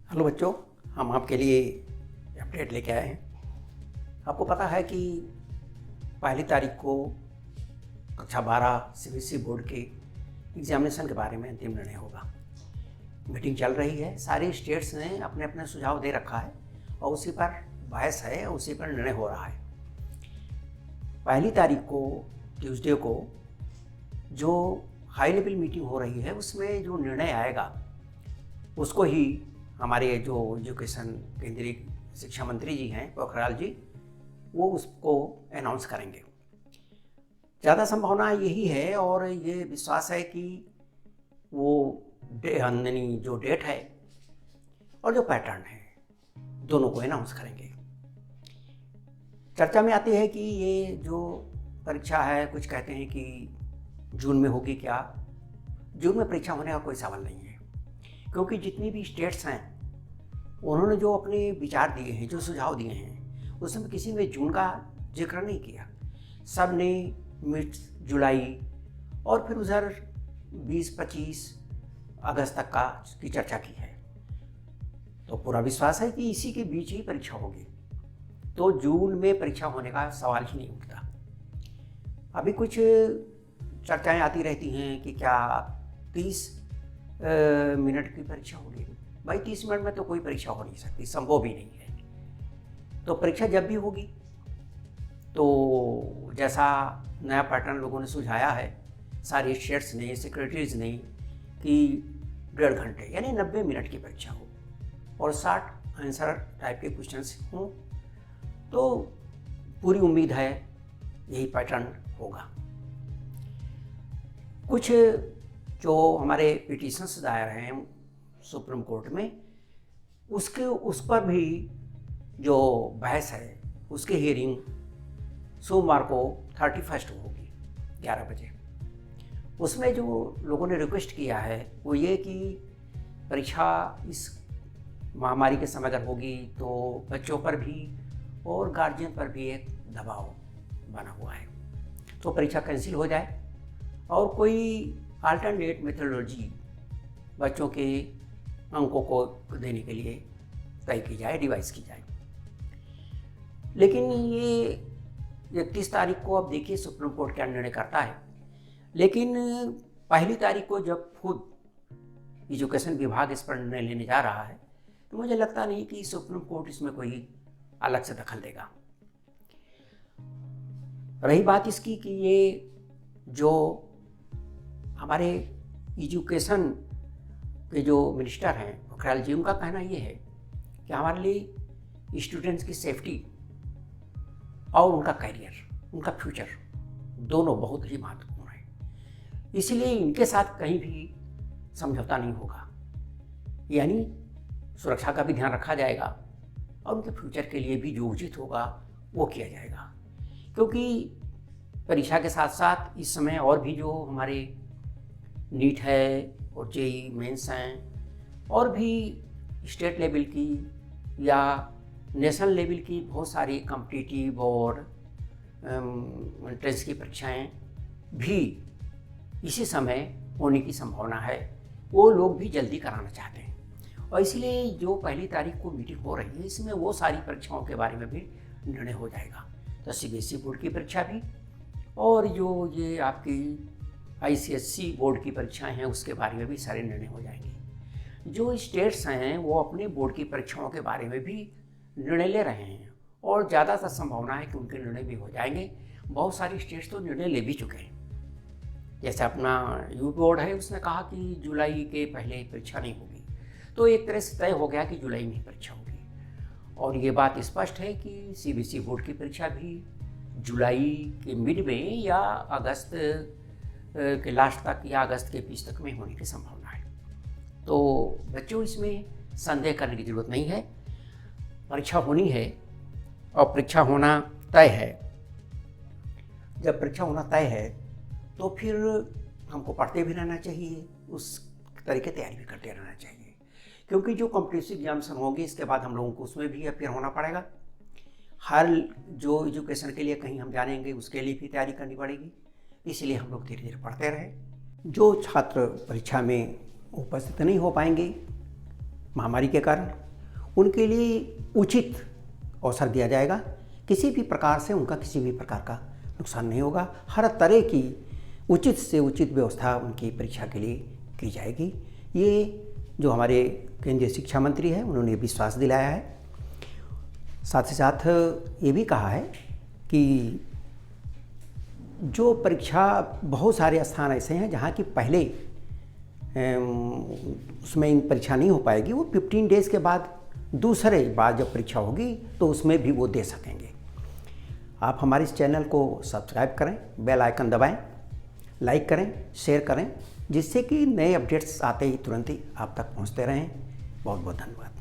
Hello बच्चों, हम आपके लिए अपडेट लेके आए हैं। आपको पता है कि पहली तारीख को कक्षा 12 सीबीएसई बोर्ड के एग्जामिनेशन के बारे में अंतिम निर्णय होगा। मीटिंग चल रही है, सारे स्टेट्स ने अपने अपने सुझाव दे रखा है और उसी पर बहस है, उसी पर निर्णय हो रहा है। पहली तारीख को ट्यूसडे को जो हाई लेवल मीटिंग हो रही है उसमें जो निर्णय आएगा उसको ही हमारे जो एजुकेशन केंद्रीय शिक्षा मंत्री जी हैं पोखरियाल जी, वो उसको अनाउंस करेंगे। ज़्यादा संभावना यही है और ये विश्वास है कि वो यानी जो डेट है और जो पैटर्न है दोनों को अनाउंस करेंगे। चर्चा में आती है कि ये जो परीक्षा है, कुछ कहते हैं कि जून में होगी। क्या जून में परीक्षा होने का कोई सवाल नहीं है, क्योंकि जितनी भी स्टेट्स हैं उन्होंने जो अपने विचार दिए हैं, जो सुझाव दिए हैं, उसमें किसी ने जून का जिक्र नहीं किया। सब ने मिड जुलाई और फिर उधर 20-25 अगस्त तक की चर्चा की है। तो पूरा विश्वास है कि इसी के बीच ही परीक्षा होगी, तो जून में परीक्षा होने का सवाल ही नहीं उठता। अभी कुछ चर्चाएं आती रहती हैं कि क्या 30 मिनट की परीक्षा होगी। भाई 30 मिनट में तो कोई परीक्षा हो नहीं सकती, संभव भी नहीं है। तो परीक्षा जब भी होगी तो जैसा नया पैटर्न लोगों ने सुझाया है, सारे स्टेट्स ने, सेक्रेटरीज ने, कि 1.5 घंटे यानी 90 मिनट की परीक्षा हो और 60 आंसर टाइप के क्वेश्चंस हों, तो पूरी उम्मीद है यही पैटर्न होगा। कुछ जो हमारे पिटीशंस दायर हैं सुप्रीम कोर्ट में, उस पर भी जो बहस है उसकी हियरिंग सोमवार को 31 को होगी 11 बजे। उसमें जो लोगों ने रिक्वेस्ट किया है वो ये कि परीक्षा इस महामारी के समय अगर होगी तो बच्चों पर भी और गार्जियन पर भी एक दबाव बना हुआ है, तो परीक्षा कैंसिल हो जाए और कोई अल्टरनेट मेथोडोलॉजी बच्चों के अंकों को देने के लिए तय की जाए, डिवाइस की जाए। लेकिन ये 31 तारीख को अब देखिए सुप्रीम कोर्ट क्या निर्णय करता है। लेकिन पहली तारीख को जब खुद एजुकेशन विभाग इस पर निर्णय लेने जा रहा है तो मुझे लगता नहीं कि सुप्रीम कोर्ट इसमें कोई अलग से दखल देगा। रही बात इसकी कि ये जो हमारे एजुकेशन के जो मिनिस्टर हैं पोखरियाल जी, उनका कहना ये है कि हमारे लिए स्टूडेंट्स की सेफ्टी और उनका करियर, उनका फ्यूचर दोनों बहुत ही महत्वपूर्ण है। इसलिए इनके साथ कहीं भी समझौता नहीं होगा, यानी सुरक्षा का भी ध्यान रखा जाएगा और उनके फ्यूचर के लिए भी जो उचित होगा वो किया जाएगा। क्योंकि परीक्षा के साथ साथ इस समय और भी जो हमारे नीट है और जेईई मेंस हैं और भी स्टेट लेवल की या नेशनल लेवल की बहुत सारी कॉम्पिटिटिव और एंट्रेंस की परीक्षाएं भी इसी समय होने की संभावना है। वो लोग भी जल्दी कराना चाहते हैं और इसलिए जो पहली तारीख को मीटिंग हो रही है इसमें वो सारी परीक्षाओं के बारे में भी निर्णय हो जाएगा। तो सीबीएसई बोर्ड की परीक्षा भी और जो ये आपकी आईसीएसई बोर्ड की परीक्षाएं हैं उसके बारे में भी सारे निर्णय हो जाएंगे। जो स्टेट्स हैं वो अपने बोर्ड की परीक्षाओं के बारे में भी निर्णय ले रहे हैं और ज़्यादातर संभावना है कि उनके निर्णय भी हो जाएंगे। बहुत सारी स्टेट्स तो निर्णय ले भी चुके हैं। जैसे अपना यूपी बोर्ड है, उसने कहा कि जुलाई के पहले परीक्षा नहीं होगी, तो एक तरह से तय हो गया कि जुलाई में ही परीक्षा होगी। और ये बात स्पष्ट है कि सीबीएसई बोर्ड की परीक्षा भी जुलाई के मिड में या अगस्त के लास्ट तक या अगस्त के 20 तक में होने की संभावना है। तो बच्चों इसमें संदेह करने की ज़रूरत नहीं है, परीक्षा होनी है और परीक्षा होना तय है। जब परीक्षा होना तय है तो फिर हमको पढ़ते भी रहना चाहिए, उस तरीके तैयारी भी करते रहना चाहिए, क्योंकि जो कॉम्पिटिटिव एग्जाम्स होंगे इसके बाद हम लोगों को उसमें भी अपियर होना पड़ेगा। हर जो एजुकेशन के लिए कहीं हम जानेंगे उसके लिए भी तैयारी करनी पड़ेगी। इसलिए हम लोग धीरे धीरे पढ़ते रहें। जो छात्र परीक्षा में उपस्थित नहीं हो पाएंगे, महामारी के कारण, उनके लिए उचित अवसर दिया जाएगा। किसी भी प्रकार से उनका किसी भी प्रकार का नुकसान नहीं होगा। हर तरह की उचित से उचित व्यवस्था उनकी परीक्षा के लिए की जाएगी। ये जो हमारे केंद्रीय शिक्षा मंत्री हैं उन्होंने विश्वास दिलाया है। साथ ही साथ ये भी कहा है कि जो परीक्षा, बहुत सारे स्थान ऐसे हैं जहाँ की पहले उसमें इन परीक्षा नहीं हो पाएगी, वो 15 डेज़ के बाद दूसरे बार जब परीक्षा होगी तो उसमें भी वो दे सकेंगे। आप हमारे इस चैनल को सब्सक्राइब करें, बेल आइकन दबाएं, लाइक करें, शेयर करें, जिससे कि नए अपडेट्स आते ही तुरंत ही आप तक पहुंचते रहें। बहुत बहुत धन्यवाद।